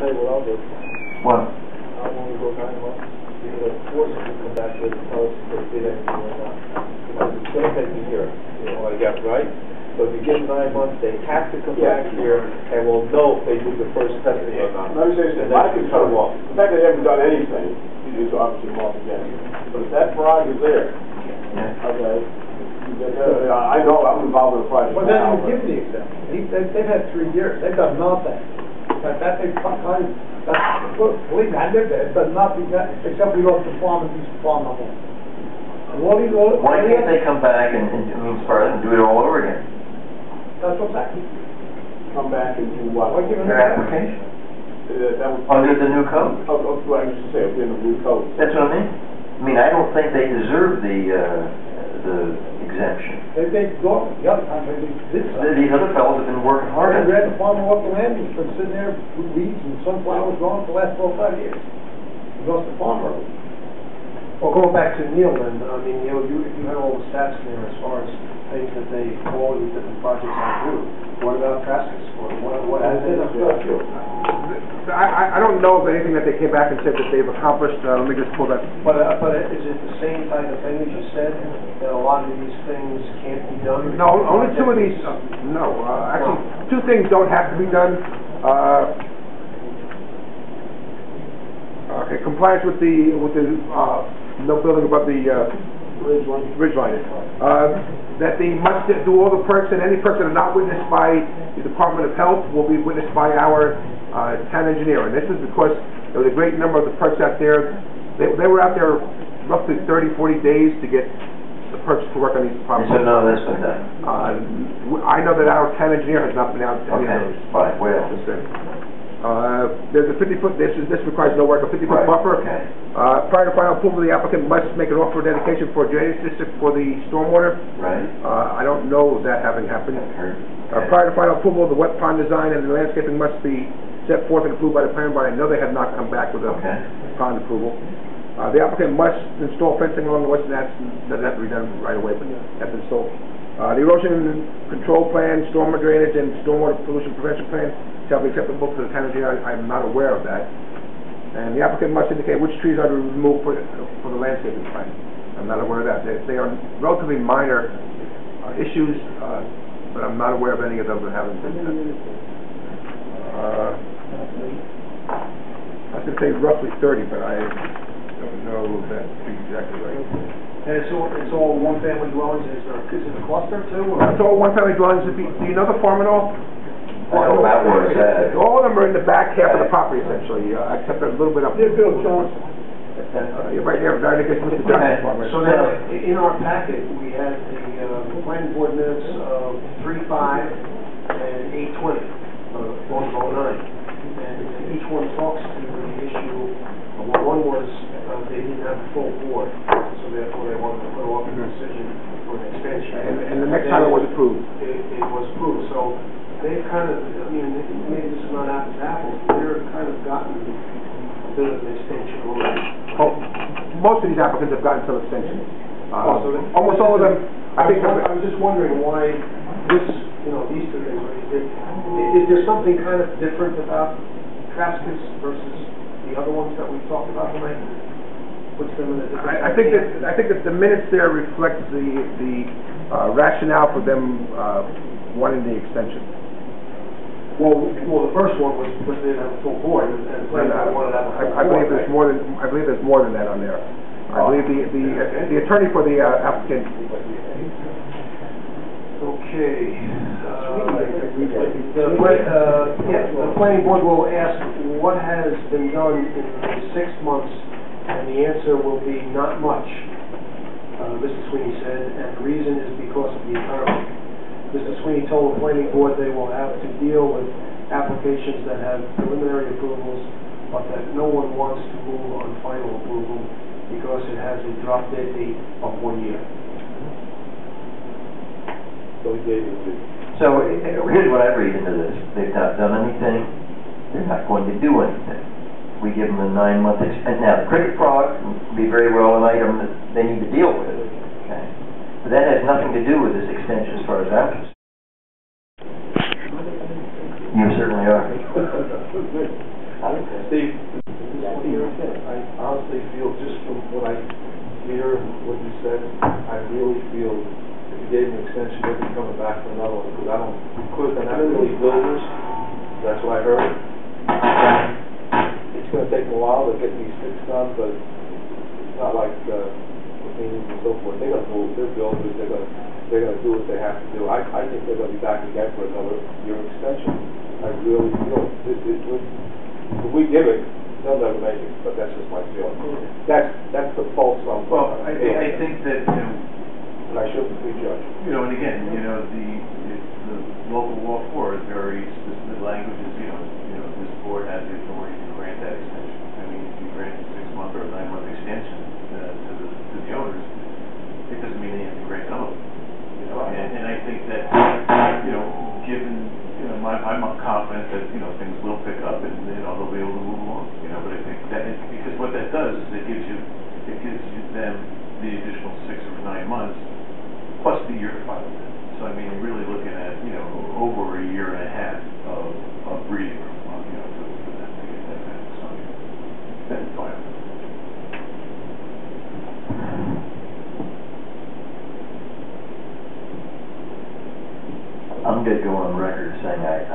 tell you what I'll do. What? I'll only go 9 months. You're going to force them to come back here to tell us if they did anything or not. Because it's going to take a year, I guess, right? So if you give 9 months, they have to come back here, and we'll know if they do the first testing or not. Let me say this, I can cut them off. The fact that they haven't done anything, you just obviously them off again. But if that project is there, okay, I know I'm involved in the project. Well, then you give the exemption. They've had 3 years. They've done nothing. That they kind of, believe me, I lived there. It's done nothing except we go to the farm and use the farm no more. Why can't they come back and do it all over again? That's what's happening. Come back and do what? Their application? Under the new code? What I used to say, in the new code. That's what I mean. I mean, I don't think they deserve the exemption. They go the other time. These other fellows have been working hard. I read the farmer off the land. He's been sitting there with weeds and sunflowers growing for the last 4 or 5 years. He goes to farmer. Well, going back to Neil, then, I mean, you had all the stats there as far as things that all these different projects have to do. What about Traskis? What has it? I don't know of anything that they came back and said that they've accomplished. Let me just pull that. But is it the same type of thing as you said, that a lot of these things can't be done? No, only 2 of these. No, actually, 2 things don't have to be done. Okay, compliance with the no building above the ridge line. That they must do all the perks, and any perks that are not witnessed by the Department of Health will be witnessed by our town engineer. And this is because there was a great number of the perks out there. They were out there roughly 30-40 days to get the perks to work on these properties. So no, that's been done. I know that our town engineer has not been out to any of those. Fine, well. There's a 50-foot, this requires no work, a 50-foot buffer. Okay. Prior to final approval, the applicant must make an offer of dedication for a drainage district for the stormwater. Right. I don't know that having happened. Okay. Prior to final approval, the wet pond design and the landscaping must be set forth and approved by the planning board. I know they have not come back with a pond approval. The applicant must install fencing along the western axis. Doesn't have to be done right away, but that's installed. The erosion control plan, stormwater drainage, and stormwater pollution prevention plan shall be acceptable to the town engineer. I'm not aware of that. And the applicant must indicate which trees are to be removed for the landscaping plan. I'm not aware of that. They are relatively minor issues, but I'm not aware of any of those that haven't been done. I was going to say roughly 30, but I don't know if that's exactly right. And it's all one-family dwellings. Is it a cluster too? It's all one-family dwellings. Do you know the farm at all? All of them are in the back half of the property, essentially, except a little bit up. They're built, John. You're right there, right against Mr. Johnson's farm. So now, in our packet, we had the planning board minutes of 3/5 and 8/20, both of 09. And each one talks to the issue. One was they didn't have a full board, so therefore they wanted to put off the decision for an extension. And the next time it was approved. It was approved. So they've kind of, I mean, maybe this is not apples to apples, but they're kind of gotten a bit of an extension already. Oh, most of these applicants have gotten some extensions. So almost all of them. I was just wondering why these 2 things. Is there something kind of different about Traskis versus the other ones that we've talked about tonight? Puts them in a different. I think that the minutes there reflect the rationale for them wanting the extension. Well, the first one was they didn't have a full board, and wanted to have a full board. I believe there's more than that on there. I believe the attorney for the applicant. Okay. The planning board will ask what has been done in the 6 months, and the answer will be not much. Mr. Sweeney said, and the reason is because of the economy. Mr. Sweeney told the planning board they will have to deal with applications that have preliminary approvals, but that no one wants to move on final approval because it has a drop dead date of 1 year. So here's what I read into this. They've not done anything. They're not going to do anything. We give them a 9-month extension. Now, the cricket fraud would be very well an item that they need to deal with. Okay? But that has nothing to do with this extension as far as I'm concerned. You certainly are. Steve, I honestly feel, just from what I hear and what you said, I really feel if you gave an extension, they'd be coming back for another one, because they're not really builders. That's what I heard. It's gonna take them a while to get these things done, but it's not like, meetings and so forth. They're gonna move, they're builders, they're gonna do what they have to do. I think they're gonna be back again for another year extension. I really feel it. If we give it, they'll never make it, but that's just my feeling. That's the pulse on. Well, I think that, and I shouldn't prejudge. And again, the local law 4 is very specific language is, this board has the authority to grant that extension. I mean, if you grant a 6-month or a 9-month extension to the owners, it doesn't mean they have to grant another. And I think that, given, I'm confident that, things will pick up and, they'll be able to move along, but I think that, because what that does is it gives them the additional 6 or 9 months, plus the year to file it. So, I mean, you're really looking at, over a year and a half of breathing room, for them to get that back. So, that's fine. I'm good going on record saying I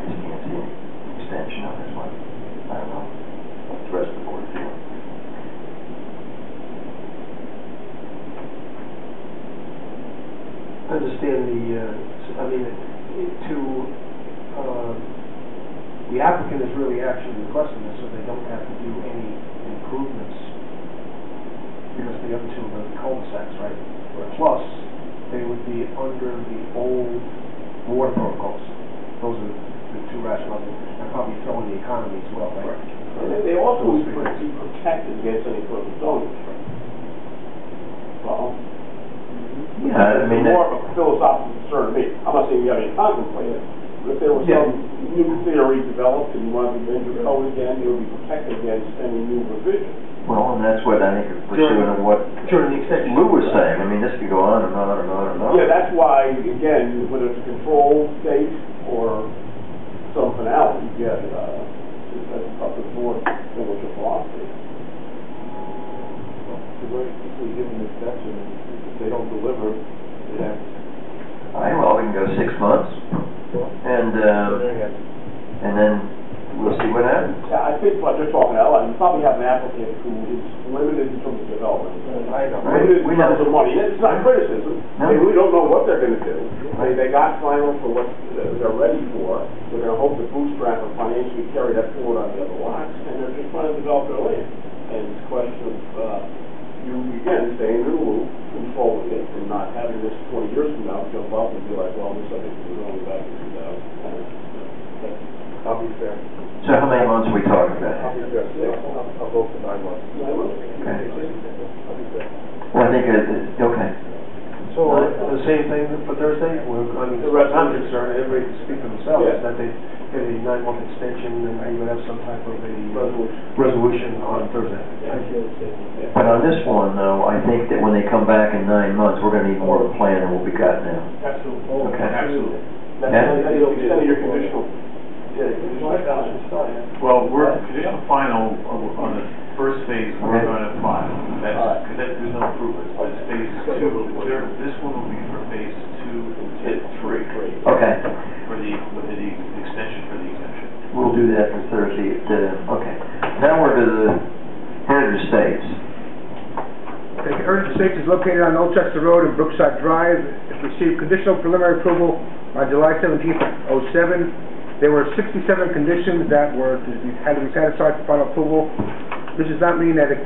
just can't see any extension on this one. I don't know what the rest of the board feel. I understand the applicant is really actually requesting this so they don't have to do any improvements because the other two are the cul-de-sacs, right? Plus, they would be under the old water protocols. Those are the two rationales, and probably throw in the economy as well, right? And they also would be protected against any further zoning. Well, yeah, I mean, more of a philosophical concern to me. I'm not saying you have any contemplated. But if there was some new theory developed and you wanted to enter code again, you would be protected against any new revision. well, and that's what I think is pursuant of what Lou was saying. I mean, this could go on and on and on and on. Yeah, that's why, again, whether it's a control state or some finality, that's up to the board to know what your philosophy is. If we give them an extension, if they don't deliver, they have. Well, we can go 6 months, and then we'll see what happens. Yeah, I think what you're talking about, you probably have an applicant who is limited in terms of development. I know. Limited in terms of money. It's not criticism. No. They really don't know what they're going to do. They got final for what they're ready for. They're going to hope to bootstrap and financially carry that forward on the other lots, and they're just trying to develop their land. And it's a question of you, again, staying in the loop, controlling it, and not having this 20 years from now jump up and be like, well, this I think was only back in 2010. I'll be fair. So how many months are we talking about? I'll be fair. I'll vote for 9 months. Okay. I'll be fair. Well, I think okay. So, the same thing for Thursday? I'm concerned, everybody can speak for themselves, that they get a 9-month extension and you would have some type of a resolution on Thursday. But on this one, though, I think that when they come back in 9 months, we're going to need more of a plan than what we got now. Absolutely. Okay. Absolutely. That's how you'll be sending your conditional. Well, we're conditional final on the first phase. We're going to file. That's because there's no improvements. But it's phase 2. This one will be for phase 2 and 3. Okay. For the extension for the exemption. We'll do that for Thursday. Okay. Now we're to the Heritage Estates. Okay, Heritage Estates is located on Old Chester Road and Brookside Drive. It received conditional preliminary approval on July 17th, 2007. There were 67 conditions that had to be satisfied for final approval. This does not mean that a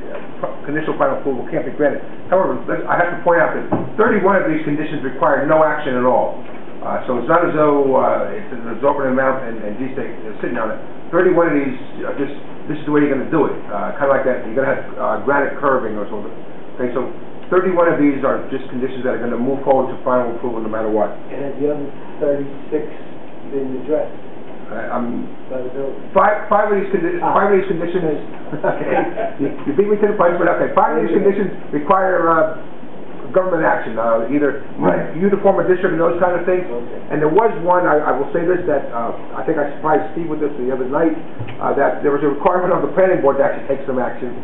conditional final approval can't be granted. However, I have to point out that 31 of these conditions require no action at all. So it's not as though it's an exorbitant amount and they're sitting on it. 31 of these are just, this is the way you're going to do it. Kind of like that, you're going to have granite curving or something. Okay, so 31 of these are just conditions that are going to move forward to final approval no matter what. And has the other 36 been addressed? Five of these conditions, okay, you beat me to the punch, but okay, 5 of these conditions require government action, either Right. you to form a district and those kind of things. And there was one, I will say this, that I think I surprised Steve with this the other night, that there was a requirement of the planning board to actually take some action.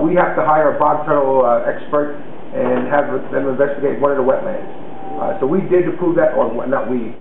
We have to hire a bog turtle expert and have them investigate one of the wetlands. So we did approve that, or not we,